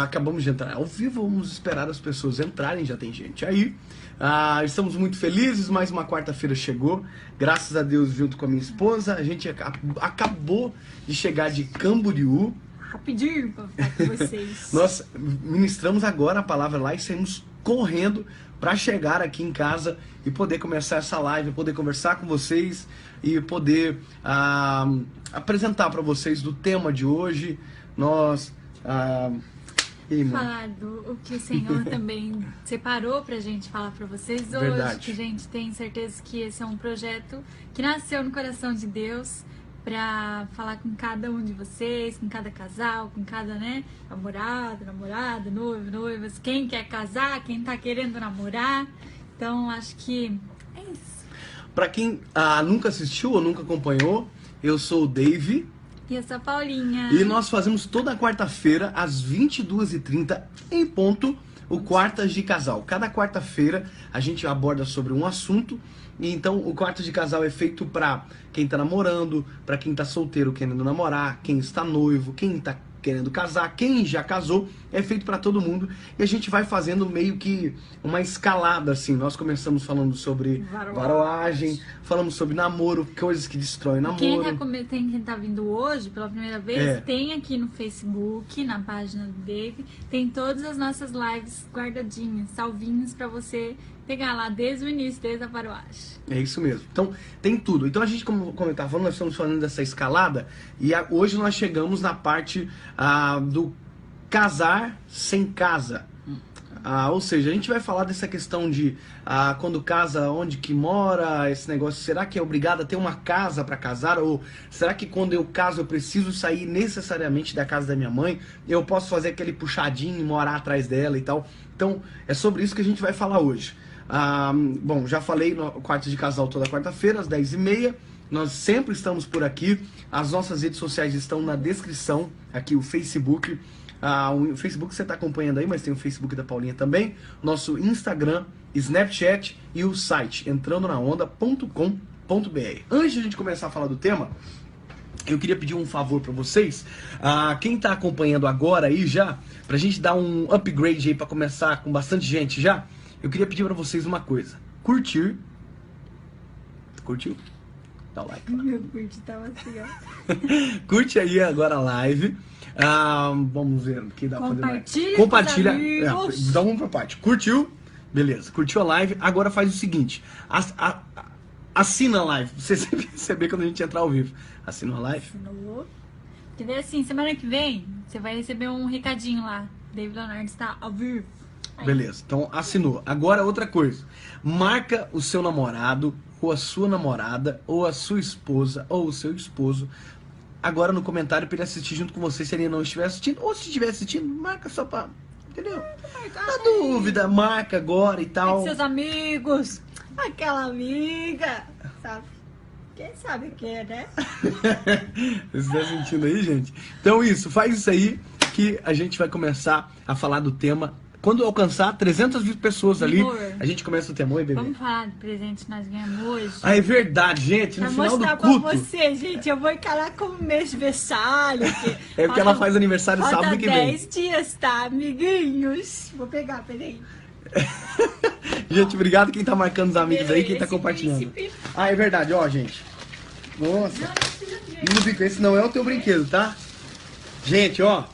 Acabamos de entrar ao vivo, vamos esperar as pessoas entrarem, já tem gente aí. Estamos muito felizes, mais uma quarta-feira chegou, graças a Deus, junto com a minha esposa. A gente acabou de chegar de Camboriú. Rapidinho pra ficar com vocês. Nós ministramos agora a palavra lá e saímos correndo para chegar aqui em casa e poder começar essa live, poder conversar com vocês e poder apresentar para vocês do tema de hoje. Nós... falar do que o Senhor também separou pra gente falar pra vocês hoje. Verdade. Que a gente tem certeza que esse é um projeto que nasceu no coração de Deus pra falar com cada um de vocês, com cada casal, com cada, namorada, noivo, noivas, quem quer casar, quem tá querendo namorar. Então acho que é isso. Pra quem nunca assistiu ou nunca acompanhou, eu sou o Dave. E eu sou a Paulinha. E nós fazemos toda quarta-feira, às 22h30, em ponto, o Quartas de Casal. Cada quarta-feira a gente aborda sobre um assunto. E então o Quartas de Casal é feito para quem tá namorando, para quem tá solteiro querendo namorar, quem está noivo, quem tá querendo casar, quem já casou, é feito para todo mundo. E a gente vai fazendo meio que uma escalada, assim. Nós começamos falando sobre varoagem, falamos sobre namoro, coisas que destroem namoro. Quem tá vindo hoje pela primeira vez, tem aqui no Facebook, na página do Dave, tem todas as nossas lives guardadinhas, salvinhos para você pegar lá desde o início, desde a varoagem. É isso mesmo. Então, tem tudo. Então, a gente, como eu estava falando, nós estamos falando dessa escalada e hoje nós chegamos na parte do casar sem casa. Ou seja, a gente vai falar dessa questão de quando casa, onde que mora, esse negócio. Será que é obrigado a ter uma casa para casar? Ou será que quando eu caso eu preciso sair necessariamente da casa da minha mãe? Eu posso fazer aquele puxadinho e morar atrás dela e tal? Então, é sobre isso que a gente vai falar hoje. Bom, já falei no Quarto de Casal toda quarta-feira, às 10h30. Nós sempre estamos por aqui. As nossas redes sociais estão na descrição. Aqui o Facebook. O Facebook você está acompanhando aí, mas tem o Facebook da Paulinha também. Nosso Instagram, Snapchat e o site entrandonaonda.com.br. Antes de a gente começar a falar do tema, eu queria pedir um favor para vocês. Quem está acompanhando agora aí já, pra gente dar um upgrade aí para começar com bastante gente já, eu queria pedir para vocês uma coisa. Curtiu? Dá o like lá. Meu curte tava assim, ó. Curte aí agora a live. Vamos ver o que dá pra fazer mais. Compartilha. Dá uma pra parte. Curtiu? Beleza. Curtiu a live. Agora faz o seguinte. Assina a live. Você sempre receber quando a gente entrar ao vivo. Assina a live. Assinou. Porque daí assim, semana que vem, você vai receber um recadinho lá. David Leonardo está ao vivo. Aí. Beleza. Então assinou. Agora outra coisa. Marca o seu namorado, ou a sua namorada, ou a sua esposa, ou o seu esposo, agora no comentário para ele assistir junto com você se ele não estiver assistindo, ou se estiver assistindo, marca só pra, entendeu? Na dúvida, marca agora e tal. Seus amigos, aquela amiga, sabe? Quem sabe que é, né? Você está sentindo aí, gente? Então isso, faz isso aí que a gente vai começar a falar do tema. Quando alcançar 300 pessoas ali, a gente começa o tema. Oi, bebê. Vamos falar do presente que nós ganhamos hoje. É verdade, gente. No final do culto. Pra mostrar pra você, gente, eu vou encarar como mês de aniversário. É porque ela faz aniversário sábado que vem. 10 dias, tá, amiguinhos? Vou pegar, peraí. Gente, obrigado quem tá marcando os amigos aí, quem tá compartilhando. É verdade, ó, gente. Nossa. Não, esse não é o teu brinquedo, tá? Gente, ó.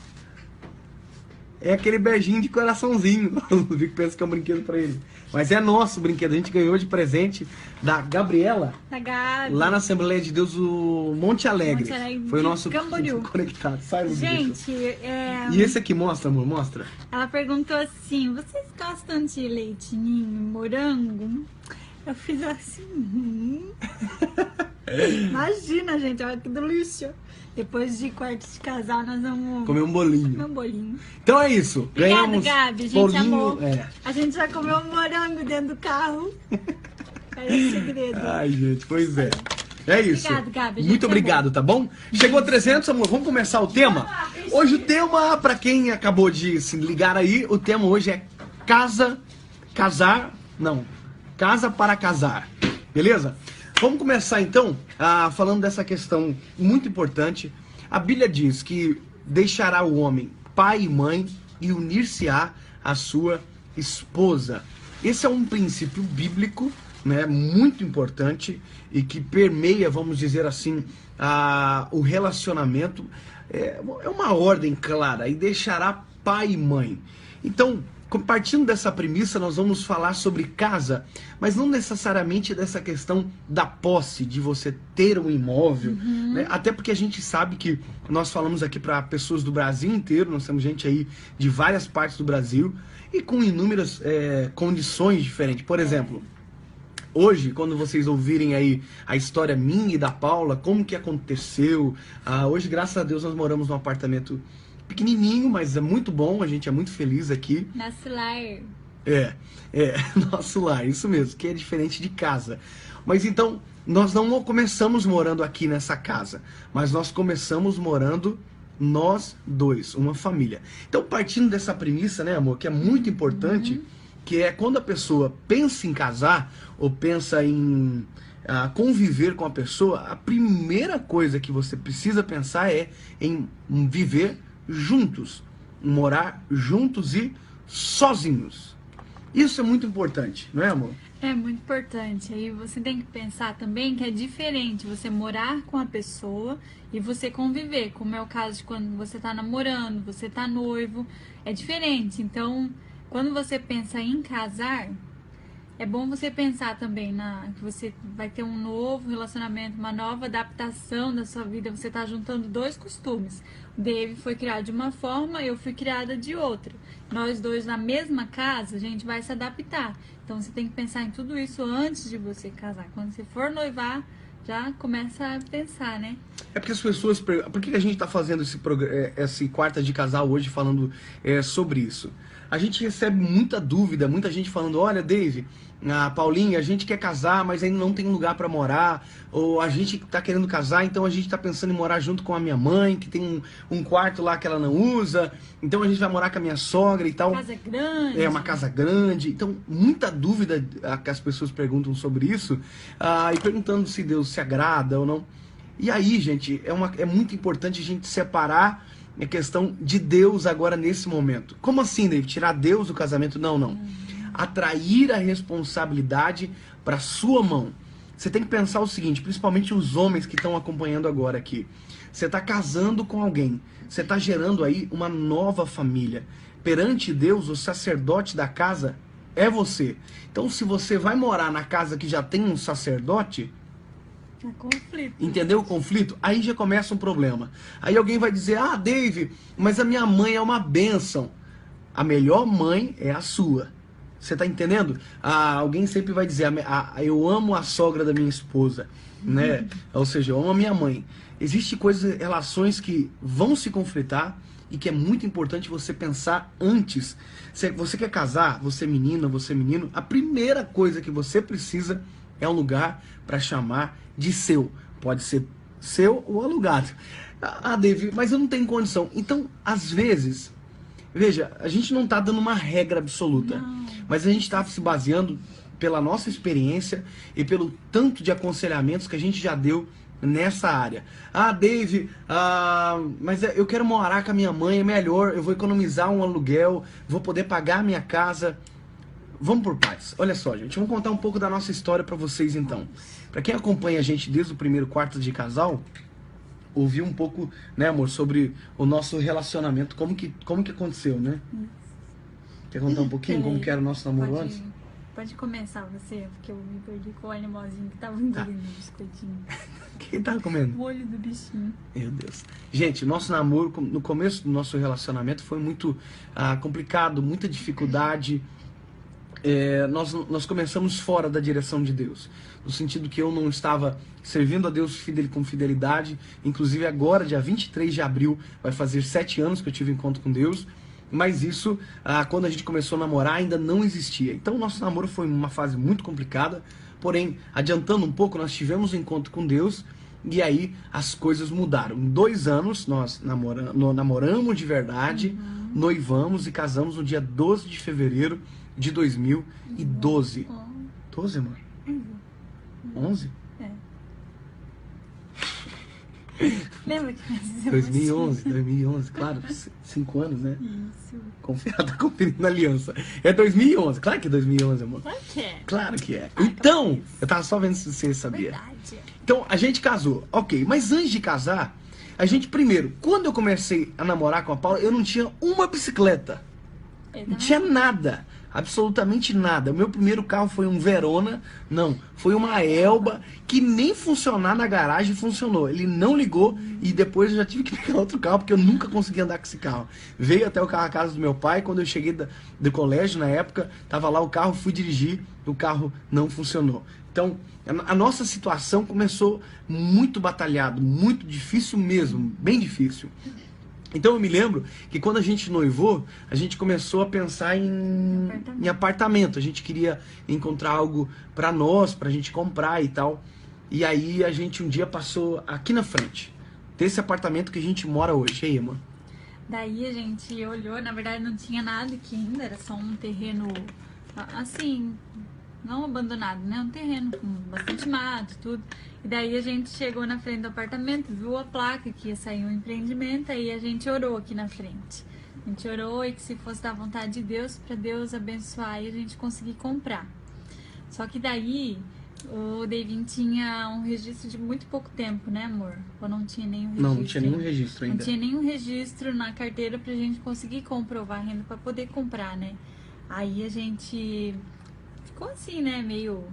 É aquele beijinho de coraçãozinho. O Vico pensa que é um brinquedo pra ele. Mas é nosso brinquedo. A gente ganhou de presente da Gabriela. Da Gabi. Lá na Assembleia de Deus, o Monte Alegre. Foi o nosso Camboriú. Conectado. Sai, gente, E esse aqui, mostra, amor, mostra. Ela perguntou assim, vocês gostam de leite ninho, morango? Eu fiz assim. Imagina, gente, olha que delícia. Depois de Quarto de Casal, nós vamos comer um bolinho. Comer um bolinho. Então é isso. Obrigada, ganhamos Gabi. A gente bolinho, amou. A gente já comeu um morango dentro do carro. É o segredo. Ai, gente, pois é. É isso. Obrigado, Gabi. Muito obrigado, tá bom? Chegou a 300, amor. Vamos começar o tema? Hoje o tema, pra quem acabou de se ligar aí, o tema hoje é casa para casar. Beleza? Vamos começar então falando dessa questão muito importante. A Bíblia diz que deixará o homem pai e mãe e unir-se-á à sua esposa. Esse é um princípio bíblico, né, muito importante e que permeia, vamos dizer assim, o relacionamento. É uma ordem clara, e deixará pai e mãe. Então, partindo dessa premissa, nós vamos falar sobre casa, mas não necessariamente dessa questão da posse, de você ter um imóvel, né? Até porque a gente sabe que nós falamos aqui para pessoas do Brasil inteiro, nós temos gente aí de várias partes do Brasil e com inúmeras condições diferentes. Por exemplo, hoje, quando vocês ouvirem aí a história minha e da Paula, como que aconteceu, hoje, graças a Deus, nós moramos num apartamento pequenininho, mas é muito bom, a gente é muito feliz aqui. Nosso lar. Nosso lar, isso mesmo, que é diferente de casa. Mas então, nós não começamos morando aqui nessa casa, mas nós começamos morando nós dois, uma família. Então, partindo dessa premissa, né, amor, que é muito importante, que é quando a pessoa pensa em casar, ou pensa em conviver com a pessoa, a primeira coisa que você precisa pensar é em viver juntos, morar juntos e sozinhos. Isso é muito importante, não é, amor? É muito importante. Aí você tem que pensar também que é diferente você morar com a pessoa e você conviver, como é o caso de quando você tá namorando, você tá noivo, é diferente. Então, quando você pensa em casar, é bom você pensar também que você vai ter um novo relacionamento, uma nova adaptação da sua vida. Você está juntando dois costumes. O Dave foi criado de uma forma, eu fui criada de outra. Nós dois na mesma casa, a gente vai se adaptar. Então você tem que pensar em tudo isso antes de você casar. Quando você for noivar, já começa a pensar, né? É porque as pessoas... Por que a gente está fazendo esse quarta de casal hoje falando sobre isso? A gente recebe muita dúvida, muita gente falando, olha, Dave, Paulinha, a gente quer casar, mas ainda não tem lugar para morar, ou a gente tá querendo casar, então a gente tá pensando em morar junto com a minha mãe, que tem um quarto lá que ela não usa, então a gente vai morar com a minha sogra e tal. Casa grande. É uma casa grande. Então, muita dúvida que as pessoas perguntam sobre isso, e perguntando se Deus se agrada ou não. E aí, gente, é muito importante a gente separar a questão de Deus agora nesse momento. Como assim, David? Tirar Deus do casamento? Não. Atrair a responsabilidade para sua mão. Você tem que pensar o seguinte, principalmente os homens que estão acompanhando agora aqui. Você está casando com alguém, você está gerando aí uma nova família. Perante Deus, o sacerdote da casa é você. Então, se você vai morar na casa que já tem um sacerdote, é conflito. Entendeu o conflito? Aí já começa um problema. Aí alguém vai dizer, Dave, mas a minha mãe é uma bênção. A melhor mãe é a sua. Você tá entendendo? Alguém sempre vai dizer, eu amo a sogra da minha esposa, né? Ou seja, eu amo a minha mãe. Existem relações que vão se conflitar e que é muito importante você pensar antes. Se você quer casar, você menina, você menino, a primeira coisa que você precisa é um lugar para chamar de seu. Pode ser seu ou alugado. Dave, mas eu não tenho condição. Então, às vezes, veja, a gente não está dando uma regra absoluta, mas a gente está se baseando pela nossa experiência e pelo tanto de aconselhamentos que a gente já deu nessa área. Dave, mas eu quero morar com a minha mãe, é melhor, eu vou economizar um aluguel, vou poder pagar a minha casa. Vamos por partes. Olha só, gente, vamos contar um pouco da nossa história para vocês então. Para quem acompanha a gente desde o primeiro quarto de casal, ouviu um pouco, né, amor, sobre o nosso relacionamento, como que aconteceu, né? Quer contar um pouquinho como que era o nosso namoro antes? Pode começar você, porque eu me perdi com o animalzinho que tava engolindo o biscoitinho. Quem tava comendo? O olho do bichinho. Meu Deus. Gente, nosso namoro, no começo do nosso relacionamento, foi muito complicado, muita dificuldade. Nós começamos fora da direção de Deus, no sentido que eu não estava servindo a Deus com fidelidade. Inclusive agora, dia 23 de abril, vai fazer 7 anos que eu tive encontro com Deus, mas isso, quando a gente começou a namorar, ainda não existia. Então nosso namoro foi uma fase muito complicada, porém, adiantando um pouco, nós tivemos um encontro com Deus, e aí as coisas mudaram. Em 2 anos, nós namoramos de verdade, noivamos e casamos no dia 12 de fevereiro de 2012. 12, amor? 11? Lembra que nós fizemos 2011, claro, 5 anos, né? isso? Confiado, tá conferindo a aliança. É 2011, claro que é 2011, amor. Claro que é. Claro que é. Ai, Então, capaz. eu tava só vendo se você sabia. Verdade. Então, a gente casou, ok. Mas antes de casar, a gente primeiro, quando eu comecei a namorar com a Paula, eu não tinha uma bicicleta. Eu Não também. tinha nada. Absolutamente nada. O meu primeiro carro foi um Verona. Não, foi uma Elba que nem funcionar na garagem funcionou. Ele não ligou e depois eu já tive que pegar outro carro porque eu nunca consegui andar com esse carro. Veio até o carro à casa do meu pai. Quando eu cheguei do colégio na época, tava lá o carro, fui dirigir, o carro não funcionou. Então, a nossa situação começou muito batalhado, muito difícil mesmo, bem difícil. Então eu me lembro que quando a gente noivou, a gente começou a pensar em apartamento. A gente queria encontrar algo pra nós, pra gente comprar e tal. E aí a gente um dia passou aqui na frente, desse apartamento que a gente mora hoje. E aí, irmã? Daí a gente olhou, na verdade não tinha nada aqui ainda, era só um terreno assim, não abandonado, né? Um terreno com bastante mato, tudo. E daí a gente chegou na frente do apartamento, viu a placa que ia sair um empreendimento, aí a gente orou aqui na frente. A gente orou e que se fosse da vontade de Deus, para Deus abençoar e a gente conseguir comprar. Só que daí o David tinha um registro de muito pouco tempo, né, amor? Ou não tinha nenhum registro? Não tinha nenhum registro ainda. Não tinha nenhum registro na carteira pra gente conseguir comprovar a renda pra poder comprar, né? Aí a gente ficou assim, né? Meio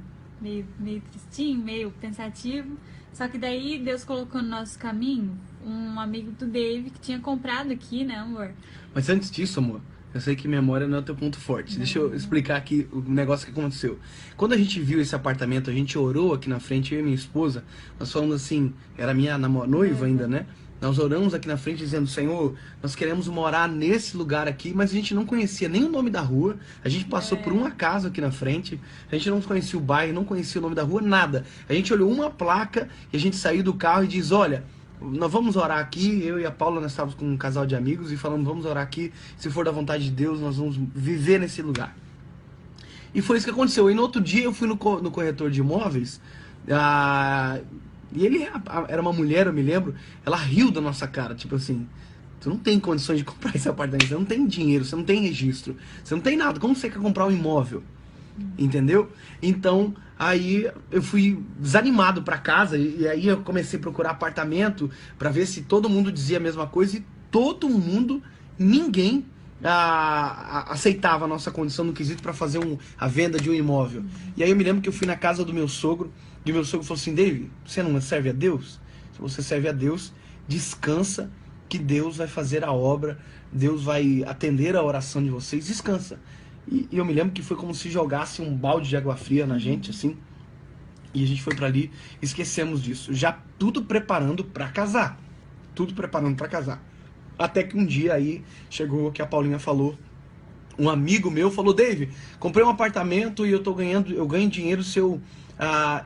tristinho, meio pensativo. Só que daí Deus colocou no nosso caminho um amigo do Dave que tinha comprado aqui, né, amor? Mas antes disso, amor, eu sei que memória não é o teu ponto forte. Deixa eu explicar aqui o negócio que aconteceu. Quando a gente viu esse apartamento, a gente orou aqui na frente, eu e minha esposa, nós falamos assim, era minha noiva ainda, né? Nós oramos aqui na frente dizendo, Senhor, nós queremos morar nesse lugar aqui, mas a gente não conhecia nem o nome da rua, a gente passou por uma casa aqui na frente, a gente não conhecia o bairro, não conhecia o nome da rua, nada. A gente olhou uma placa e a gente saiu do carro e diz, olha, nós vamos orar aqui, eu e a Paula, nós estávamos com um casal de amigos e falamos, vamos orar aqui, se for da vontade de Deus, nós vamos viver nesse lugar. E foi isso que aconteceu. E no outro dia eu fui no corretor de imóveis, e ele era uma mulher, eu me lembro, ela riu da nossa cara, tipo assim, tu não tem condições de comprar esse apartamento, você não tem dinheiro, você não tem registro, você não tem nada, como você quer comprar um imóvel? Entendeu? Então, aí eu fui desanimado pra casa, e aí eu comecei a procurar apartamento pra ver se todo mundo dizia a mesma coisa, e todo mundo, ninguém aceitava a nossa condição no quesito pra fazer a venda de um imóvel. E aí eu me lembro que eu fui na casa do meu sogro, e o meu sogro falou assim, David, você não serve a Deus? Se você serve a Deus, descansa, que Deus vai fazer a obra, Deus vai atender a oração de vocês, descansa. E eu me lembro que foi como se jogasse um balde de água fria na gente, assim, e a gente foi pra ali, esquecemos disso, já tudo preparando pra casar, até que um dia aí chegou que a Paulinha falou, um amigo meu falou, Dave, comprei um apartamento e eu ganho dinheiro se eu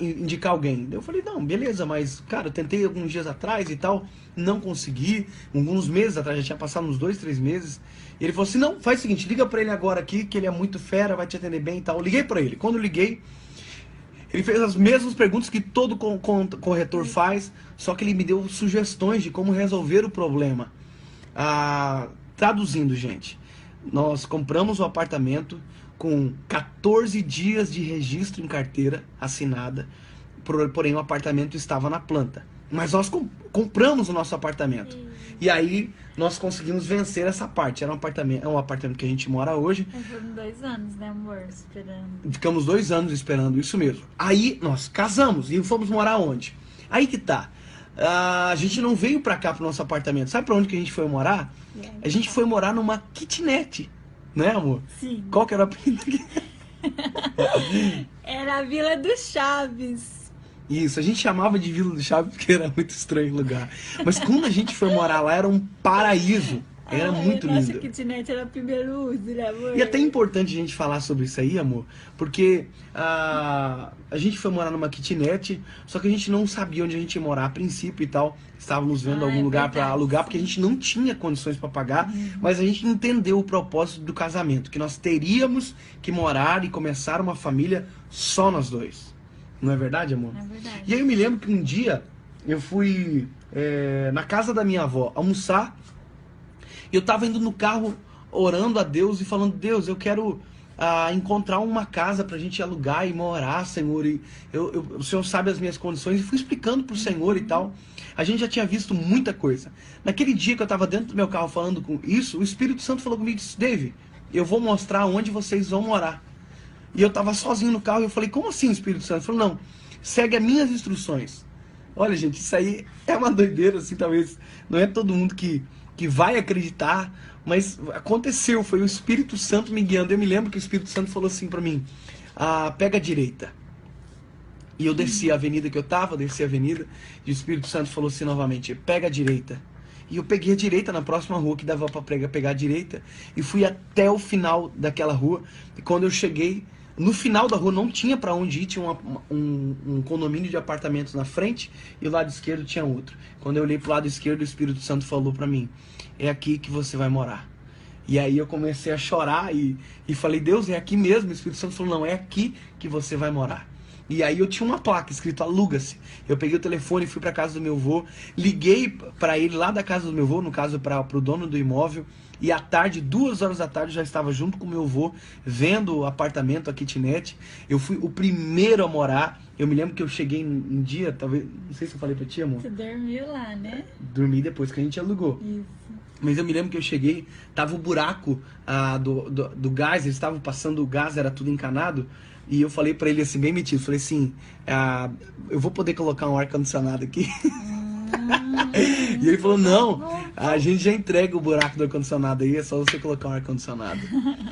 indicar alguém. Eu falei, não, beleza, mas, cara, eu tentei alguns dias atrás e tal, não consegui, alguns meses atrás, já tinha passado uns 2, 3 meses, e ele falou assim, não, faz o seguinte, liga pra ele agora aqui, que ele é muito fera, vai te atender bem e tal. Eu liguei pra ele, quando eu liguei, ele fez as mesmas perguntas que todo corretor faz, só que ele me deu sugestões de como resolver o problema. Traduzindo, gente, nós compramos o apartamento com 14 dias de registro em carteira assinada, porém o apartamento estava na planta. Mas nós compramos o nosso apartamento. E aí nós conseguimos vencer essa parte. Era um apartamento que a gente mora hoje. Foram 2 anos, né, amor? Esperando. Ficamos 2 anos esperando, isso mesmo. Aí nós casamos e fomos morar onde? Aí que tá. A gente não veio pra cá, pro nosso apartamento. Sabe pra onde que a gente foi morar? A gente foi morar numa kitnet. Né, amor? Sim. Qual que era a apelido aqui? Era a Vila do Chaves. Isso, a gente chamava de Vila do Chaves porque era muito estranho o lugar. Mas quando a gente foi morar lá, era um paraíso. Era muito lindo. Nossa kitnet era primeiro uso, né, amor? E até é importante a gente falar sobre isso aí, amor, porque a gente foi morar numa kitnet, só que a gente não sabia onde a gente ia morar a princípio e tal. Estávamos vendo algum lugar para alugar, porque a gente não tinha condições para pagar, mas a gente entendeu o propósito do casamento, que nós teríamos que morar e começar uma família só nós dois. Não é verdade, amor? É verdade. E aí eu me lembro que um dia eu fui na casa da minha avó almoçar. E eu tava indo no carro orando a Deus e falando: Deus, eu quero encontrar uma casa pra gente alugar e morar, Senhor. E o Senhor sabe as minhas condições. E fui explicando pro Senhor e tal. A gente já tinha visto muita coisa. Naquele dia que eu tava dentro do meu carro falando com isso, o Espírito Santo falou comigo e disse: David, eu vou mostrar onde vocês vão morar. E eu tava sozinho no carro e eu falei: como assim, Espírito Santo? Ele falou: não, segue as minhas instruções. Olha, gente, isso aí é uma doideira, assim, talvez não é todo mundo que vai acreditar, mas aconteceu, foi o Espírito Santo me guiando. Eu me lembro que o Espírito Santo falou assim pra mim: pega a direita. E eu desci a avenida que eu tava, desci a avenida, e o Espírito Santo falou assim novamente: pega a direita. E eu peguei a direita na próxima rua que dava pra pegar a direita, e fui até o final daquela rua. E quando eu cheguei no final da rua, não tinha pra onde ir, tinha um condomínio de apartamentos na frente, e o lado esquerdo tinha outro. Quando eu olhei pro lado esquerdo, o Espírito Santo falou pra mim: é aqui que você vai morar. E aí eu comecei a chorar e falei: Deus, é aqui mesmo? O Espírito Santo falou: não, é aqui que você vai morar. E aí eu tinha uma placa escrito aluga-se. Eu peguei o telefone, fui pra casa do meu avô, liguei pra ele lá da casa do meu avô, no caso pro dono do imóvel, e à tarde, 2 horas da tarde, eu já estava junto com o meu avô, vendo o apartamento, a kitnet. Eu fui o primeiro a morar. Eu me lembro que eu cheguei um dia, talvez, não sei se eu falei pra ti, amor. Você dormiu lá, né? Dormi depois que a gente alugou. Isso. Mas eu me lembro que eu cheguei, tava o buraco do gás, eles estavam passando o gás, era tudo encanado. E eu falei pra ele assim, bem metido, falei assim: eu vou poder colocar um ar-condicionado aqui? E ele falou: não, a gente já entrega o buraco do ar-condicionado aí, é só você colocar um ar-condicionado.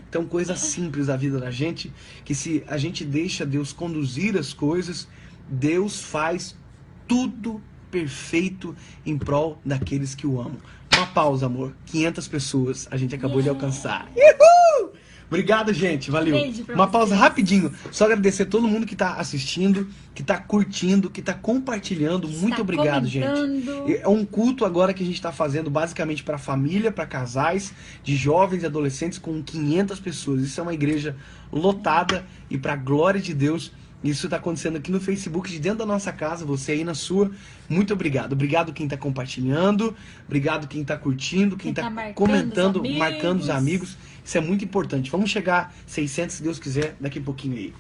Então, coisa simples da vida da gente, que se a gente deixa Deus conduzir as coisas, Deus faz tudo perfeito em prol daqueles que o amam. Uma pausa, amor. 500 pessoas a gente acabou de alcançar. Uhul! Obrigado, gente. Valeu. Uma pausa rapidinho. Só agradecer a todo mundo que tá assistindo, que tá curtindo, que tá compartilhando. Muito obrigado, gente. É um culto agora que a gente tá fazendo basicamente para família, para casais, de jovens e adolescentes, com 500 pessoas. Isso é uma igreja lotada e para glória de Deus. Isso está acontecendo aqui no Facebook, de dentro da nossa casa, você aí na sua. Muito obrigado. Obrigado quem está compartilhando, obrigado quem está curtindo, quem está comentando, marcando os amigos. Isso é muito importante. Vamos chegar a 600, se Deus quiser, daqui a pouquinho aí.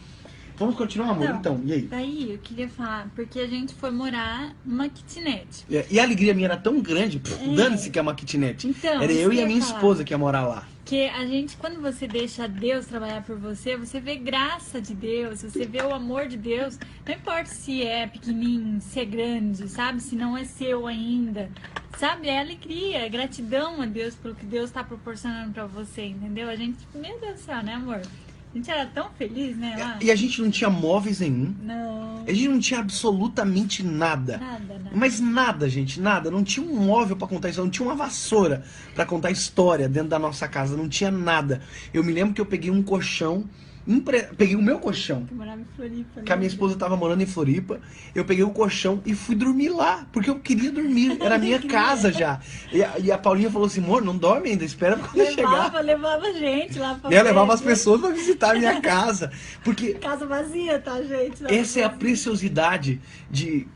Vamos continuar, amor? Então, e aí? Daí eu queria falar, porque a gente foi morar numa kitnet. E a alegria minha era tão grande, dane-se que é uma kitnet. Então, era eu e a minha esposa que ia morar lá. Que a gente, quando você deixa Deus trabalhar por você, você vê graça de Deus, você vê o amor de Deus. Não importa se é pequenininho, se é grande, sabe? Se não é seu ainda. Sabe? É alegria, é gratidão a Deus pelo que Deus está proporcionando pra você, entendeu? A gente, meu Deus do céu, né, amor? A gente era tão feliz, né, lá? E a gente não tinha móveis nenhum. Não. A gente não tinha absolutamente nada. Nada. Mas nada, gente, nada. Não tinha um móvel pra contar história, não tinha uma vassoura pra contar história dentro da nossa casa, não tinha nada. Eu me lembro que eu peguei um colchão, peguei o meu colchão. Eu morava em Floripa. Que a minha esposa tava morando em Floripa. Eu peguei o colchão e fui dormir lá, porque eu queria dormir. Era a minha casa já. E a Paulinha falou assim: amor, não dorme ainda, espera quando eu chegar. Levava gente lá pra Eu levava as pessoas pra visitar a minha casa. Porque casa vazia, tá, gente? essa é a preciosidade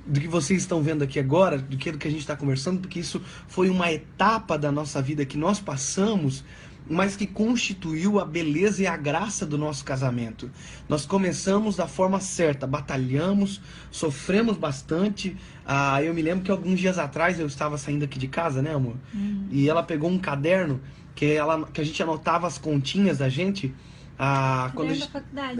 do que vocês estão vendo aqui agora, do que a gente está conversando, porque isso foi uma etapa da nossa vida que nós passamos, mas que constituiu a beleza e a graça do nosso casamento. Nós começamos da forma certa, batalhamos, sofremos bastante. Eu me lembro que alguns dias atrás eu estava saindo aqui de casa, né, amor? E ela pegou um caderno que a gente anotava as continhas da gente.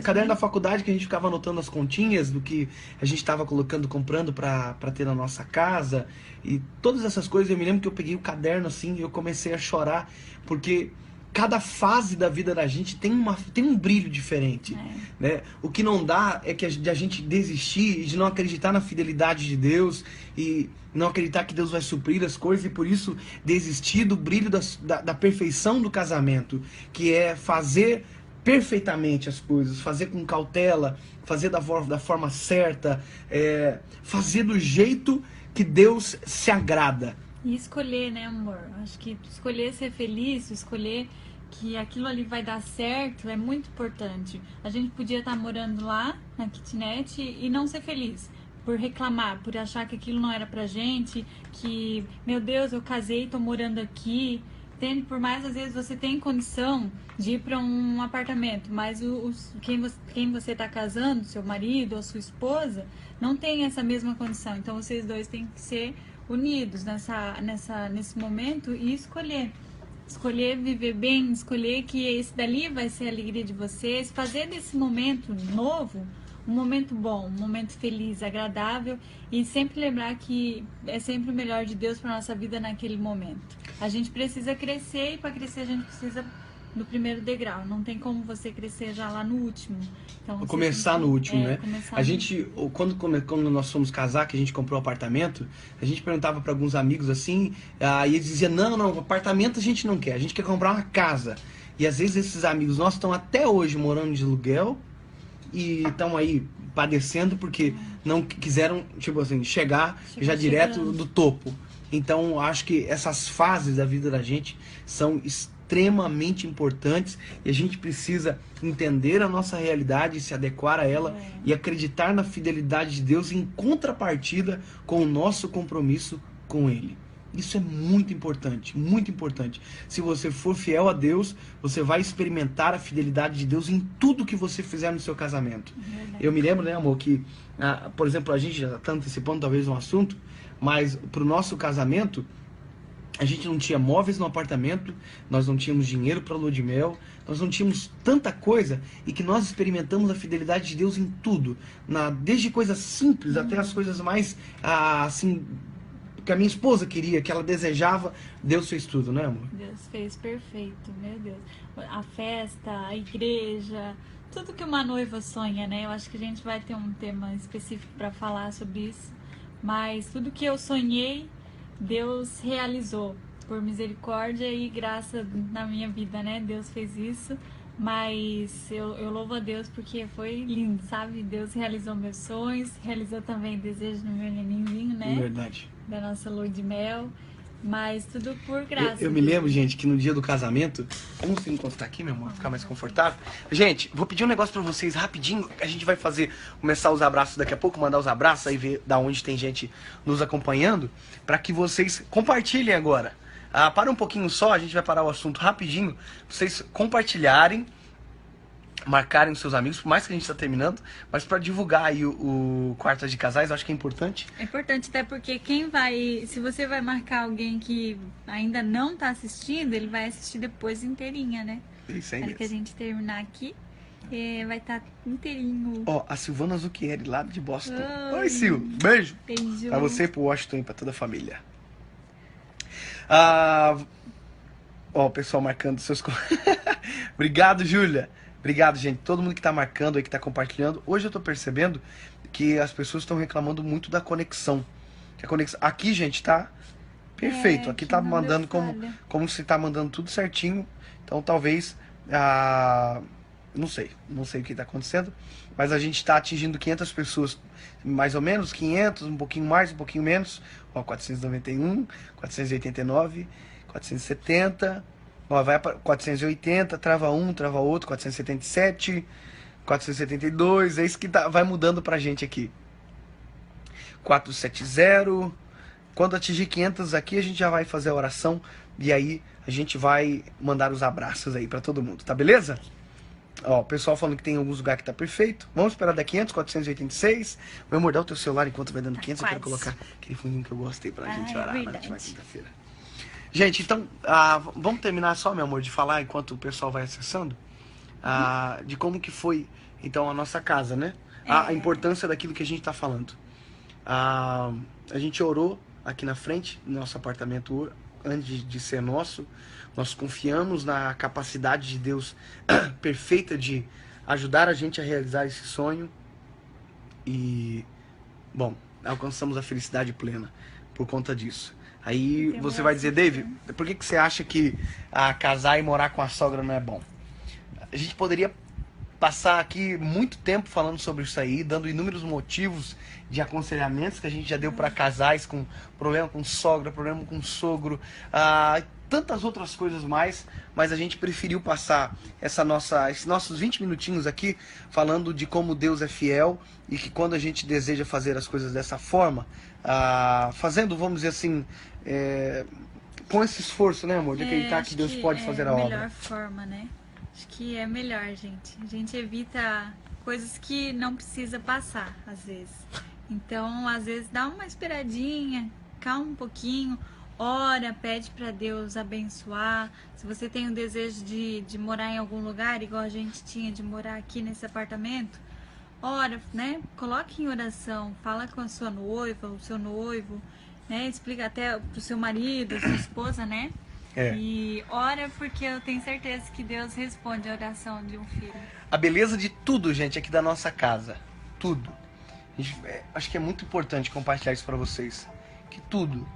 Caderno da faculdade, que a gente ficava anotando as continhas do que a gente estava comprando pra ter na nossa casa. E todas essas coisas, eu me lembro que eu peguei o caderno assim e eu comecei a chorar, porque cada fase da vida da gente tem um brilho diferente, né? O que não dá é que a gente desistir e de não acreditar na fidelidade de Deus e não acreditar que Deus vai suprir as coisas, e por isso desistir do brilho da perfeição do casamento, que é fazer perfeitamente as coisas, fazer com cautela, fazer da forma certa, fazer do jeito que Deus se agrada. E escolher, né, amor? Acho que escolher ser feliz, escolher que aquilo ali vai dar certo é muito importante. A gente podia estar morando lá na kitnet e não ser feliz, por reclamar, por achar que aquilo não era pra gente, que, meu Deus, eu casei, tô morando aqui. Entende? Por mais, às vezes, você tem condição de ir para um apartamento, mas quem você está casando, seu marido ou sua esposa, não tem essa mesma condição. Então, vocês dois têm que ser unidos nesse momento e escolher. Escolher viver bem, escolher que esse dali vai ser a alegria de vocês, fazer desse momento novo um momento bom, um momento feliz, agradável, e sempre lembrar que é sempre o melhor de Deus para nossa vida naquele momento. A gente precisa crescer, e para crescer a gente precisa do primeiro degrau. Não tem como você crescer já lá no último. Então, começar no último, né? A gente, quando nós fomos casar, que a gente comprou um apartamento, a gente perguntava para alguns amigos assim, e eles diziam, não, apartamento a gente não quer, a gente quer comprar uma casa. E às vezes esses amigos nossos estão até hoje morando de aluguel, e estão aí padecendo porque não quiseram, tipo assim, chegar já direto do topo. Então, acho que essas fases da vida da gente são extremamente importantes e a gente precisa entender a nossa realidade, se adequar a ela e acreditar na fidelidade de Deus em contrapartida com o nosso compromisso com Ele. Isso é muito importante, muito importante. Se você for fiel a Deus, você vai experimentar a fidelidade de Deus em tudo que você fizer no seu casamento. Eu me lembro, né, amor, que, por exemplo, a gente já está antecipando talvez um assunto, mas para o nosso casamento, a gente não tinha móveis no apartamento, nós não tínhamos dinheiro para lua de mel, nós não tínhamos tanta coisa, e que nós experimentamos a fidelidade de Deus em tudo, desde coisas simples até as coisas mais, assim, que a minha esposa queria, que ela desejava. Deus fez tudo, né, amor? Deus fez perfeito, meu Deus. A festa, a igreja, tudo que uma noiva sonha, né? Eu acho que a gente vai ter um tema específico para falar sobre isso. Mas tudo que eu sonhei, Deus realizou. Por misericórdia e graça na minha vida, né? Deus fez isso. Mas eu louvo a Deus porque foi lindo, sabe? Deus realizou meus sonhos, realizou também o desejo do meu nenenzinho, né? Verdade. Da nossa lua de mel, mas tudo por graça. Eu me lembro, gente, que no dia do casamento, vamos se encostar aqui, meu amor, ficar mais confortável. Gente, vou pedir um negócio pra vocês rapidinho, a gente vai começar os abraços daqui a pouco, mandar os abraços, aí ver da onde tem gente nos acompanhando, pra que vocês compartilhem agora. Para um pouquinho só, a gente vai parar o assunto rapidinho, vocês compartilharem, marcarem os seus amigos, por mais que a gente está terminando, mas para divulgar aí o Quartas de Casais, eu acho que é importante. É importante até porque se você vai marcar alguém que ainda não está assistindo, ele vai assistir depois inteirinha, né? Isso aí mesmo. mesmo. Que a gente terminar aqui, vai estar inteirinho. Ó, a Silvana Zucchieri, lá de Boston. Oi, Sil, beijo. Beijo. Pra você e pro Washington e pra toda a família. Ó, o pessoal marcando seus... Obrigado, Júlia. Obrigado, gente. Todo mundo que tá marcando aí, que tá compartilhando. Hoje eu tô percebendo que as pessoas estão reclamando muito da conexão. Aqui, gente, tá perfeito. Aqui tá mandando como se tá mandando tudo certinho. Então, talvez... Não sei o que tá acontecendo. Mas a gente tá atingindo 500 pessoas, mais ou menos, 500, um pouquinho mais, um pouquinho menos. Ó, 491, 489, 470... Ó, vai para 480, trava um, trava outro, 477, 472, é isso que vai mudando pra gente aqui. 470, quando atingir 500 aqui, a gente já vai fazer a oração, e aí a gente vai mandar os abraços aí pra todo mundo, tá beleza? Ó, o pessoal falando que tem alguns lugares que tá perfeito. Vamos esperar dar 500, 486. Meu amor, dá o teu celular enquanto vai dando 500, eu quero colocar aquele fundinho que eu gostei pra gente orar na última quinta-feira. Gente, então, vamos terminar só, meu amor, de falar enquanto o pessoal vai acessando, de como que foi, então, a nossa casa, né? A importância daquilo que a gente está falando. A gente orou aqui na frente, no nosso apartamento, antes de ser nosso. Nós confiamos na capacidade de Deus perfeita de ajudar a gente a realizar esse sonho. E, bom, alcançamos a felicidade plena por conta disso. Aí você vai dizer, David, por que você acha que casar e morar com a sogra não é bom? A gente poderia passar aqui muito tempo falando sobre isso aí, dando inúmeros motivos de aconselhamentos que a gente já deu para casais com problema com sogra, problema com sogro, tantas outras coisas mais, mas a gente preferiu passar esses nossos 20 minutinhos aqui falando de como Deus é fiel e que quando a gente deseja fazer as coisas dessa forma, fazendo, vamos dizer assim, com esse esforço, né, amor, de acreditar que Deus pode fazer a obra. É a melhor forma, né? Acho que é melhor, gente. A gente evita coisas que não precisa passar, às vezes. Então, às vezes, dá uma esperadinha, calma um pouquinho, ora, pede para Deus abençoar. Se você tem o desejo de morar em algum lugar, igual a gente tinha de morar aqui nesse apartamento, ora, né? Coloque em oração, fala com a sua noiva, o seu noivo, né? Explica até pro seu marido, a sua esposa, né? E ora, porque eu tenho certeza que Deus responde a oração de um filho. A beleza de tudo, gente, aqui da nossa casa, tudo. Acho que é muito importante compartilhar isso para vocês. Que tudo,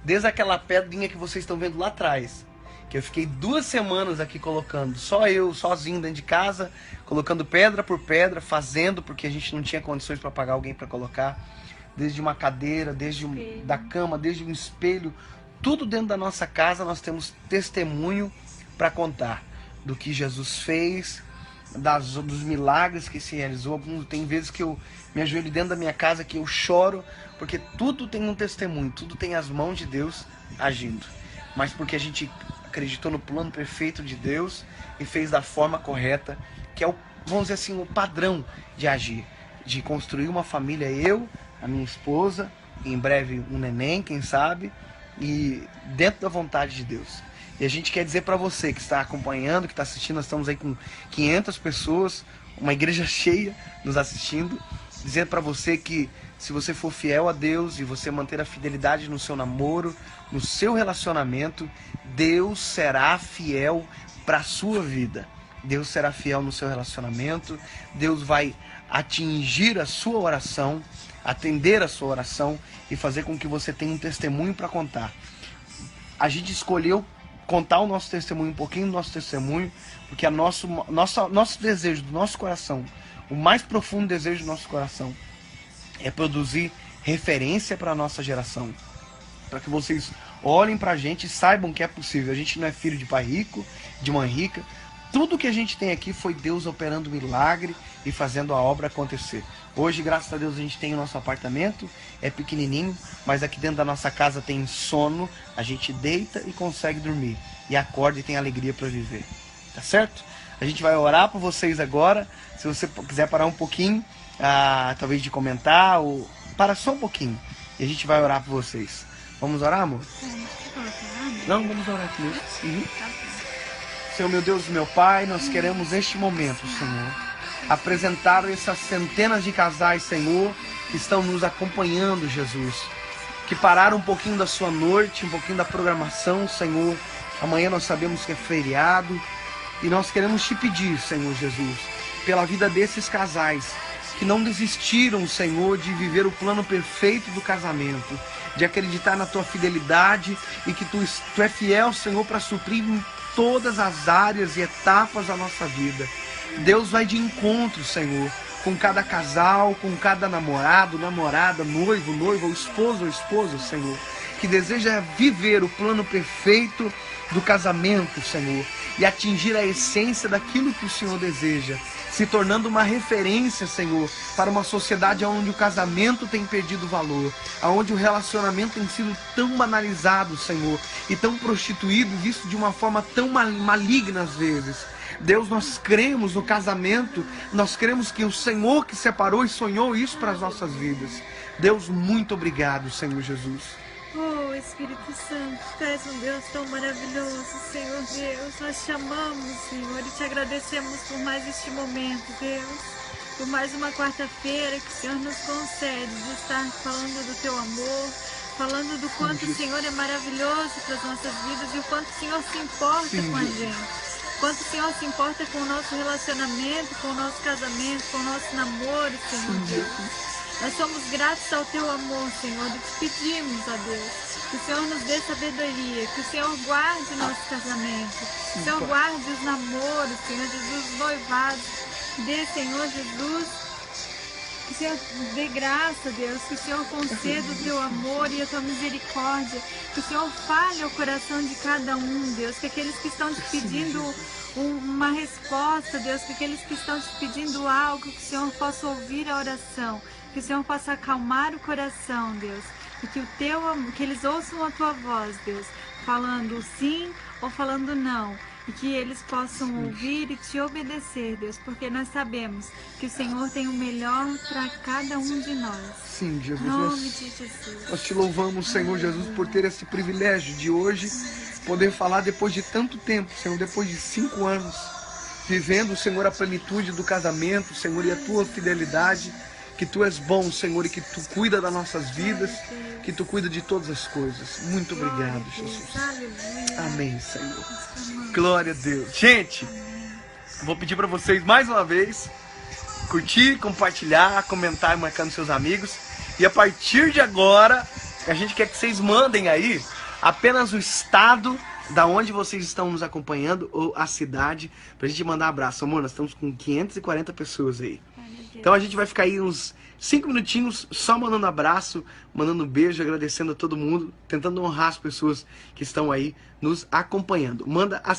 desde aquela pedrinha que vocês estão vendo lá atrás, que eu fiquei 2 semanas aqui colocando, só eu, sozinho dentro de casa, colocando pedra por pedra, fazendo, porque a gente não tinha condições para pagar alguém para colocar, desde uma cadeira, desde da cama, desde um espelho, tudo dentro da nossa casa. Nós temos testemunho para contar do que Jesus fez, dos milagres que se realizou. Tem vezes que eu me ajoelho dentro da minha casa que eu choro, porque tudo tem um testemunho, tudo tem as mãos de Deus agindo. Mas porque a gente acreditou no plano perfeito de Deus e fez da forma correta, que é vamos dizer assim, o padrão de agir, de construir uma família, eu, a minha esposa, em breve um neném, quem sabe, e dentro da vontade de Deus. E a gente quer dizer para você que está acompanhando, que está assistindo, nós estamos aí com 500 pessoas, uma igreja cheia nos assistindo, dizendo para você que se você for fiel a Deus e você manter a fidelidade no seu namoro, no seu relacionamento, Deus será fiel para a sua vida. Deus será fiel no seu relacionamento, Deus vai atingir a sua oração, atender a sua oração e fazer com que você tenha um testemunho para contar. A gente escolheu contar o nosso testemunho, um pouquinho do nosso testemunho, porque nosso desejo do nosso coração, o mais profundo desejo do nosso coração, é produzir referência para a nossa geração, para que vocês olhem para a gente e saibam que é possível. A gente não é filho de pai rico, de mãe rica. Tudo que a gente tem aqui foi Deus operando milagre e fazendo a obra acontecer. Hoje, graças a Deus, a gente tem o nosso apartamento, é pequenininho, mas aqui dentro da nossa casa tem sono, a gente deita e consegue dormir, e acorda e tem alegria para viver, tá certo? A gente vai orar por vocês agora. Se você quiser parar um pouquinho, talvez de comentar, ou para só um pouquinho, e a gente vai orar por vocês. Vamos orar, amor? Não, vamos orar aqui mesmo. Uhum. Senhor, meu Deus e meu Pai, nós queremos neste momento, Senhor, apresentar essas centenas de casais, Senhor, que estão nos acompanhando, Jesus, que pararam um pouquinho da sua noite, um pouquinho da programação, Senhor. Amanhã nós sabemos que é feriado e nós queremos te pedir, Senhor Jesus, pela vida desses casais que não desistiram, Senhor, de viver o plano perfeito do casamento, de acreditar na tua fidelidade e que tu é fiel, Senhor, para suprir em todas as áreas e etapas da nossa vida. Deus vai de encontro, Senhor, com cada casal, com cada namorado, namorada, noivo, noiva, esposo ou esposa, Senhor, que deseja viver o plano perfeito do casamento, Senhor, e atingir a essência daquilo que o Senhor deseja, se tornando uma referência, Senhor, para uma sociedade onde o casamento tem perdido valor, onde o relacionamento tem sido tão banalizado, Senhor, e tão prostituído, visto de uma forma tão maligna às vezes. Deus, nós cremos no casamento, nós cremos que o Senhor que separou e sonhou isso para as nossas vidas. Deus, muito obrigado, Senhor Jesus. Oh, Espírito Santo, tu és um Deus tão maravilhoso, Senhor Deus. Nós te amamos, Senhor, e te agradecemos por mais este momento, Deus. Por mais uma quarta-feira que o Senhor nos concede de estar falando do teu amor, falando do quanto o Senhor é maravilhoso para as nossas vidas e o quanto o Senhor se importa com a gente. Quanto o Senhor se importa com o nosso relacionamento, com o nosso casamento, com o nosso namoro, Senhor Deus. Nós somos gratos ao teu amor, Senhor, e te pedimos, ó Deus, que o Senhor nos dê sabedoria, que o Senhor guarde o nosso casamento, que o Senhor guarde os namoros, Senhor Jesus, os noivados, dê, Senhor Jesus, Que o Senhor dê graça, Deus, que o Senhor conceda o teu amor e a tua misericórdia, que o Senhor fale ao coração de cada um, Deus, que aqueles que estão te pedindo uma resposta, Deus, que aqueles que estão te pedindo algo, que o Senhor possa ouvir a oração, que o Senhor possa acalmar o coração, Deus, e que que eles ouçam a tua voz, Deus, falando sim ou falando não, e que eles possam ouvir e te obedecer, Deus, porque nós sabemos que o Senhor tem o melhor para cada um de nós. Sim, Jesus. Em nome de Jesus. Nós te louvamos, Senhor Jesus, por ter esse privilégio de hoje poder falar depois de tanto tempo, Senhor, depois de 5 anos, vivendo, Senhor, a plenitude do casamento, Senhor, e a tua fidelidade, que tu és bom, Senhor, e que tu cuida das nossas vidas, que tu cuida de todas as coisas. Muito obrigado, Jesus. Amém, Senhor. Glória a Deus. Gente, vou pedir para vocês mais uma vez curtir, compartilhar, comentar e marcar nos seus amigos. E a partir de agora, a gente quer que vocês mandem aí apenas o estado da onde vocês estão nos acompanhando ou a cidade, pra gente mandar abraço. Amor, nós estamos com 540 pessoas aí. Então a gente vai ficar aí uns 5 minutinhos só mandando abraço, mandando beijo, agradecendo a todo mundo, tentando honrar as pessoas que estão aí nos acompanhando. Manda a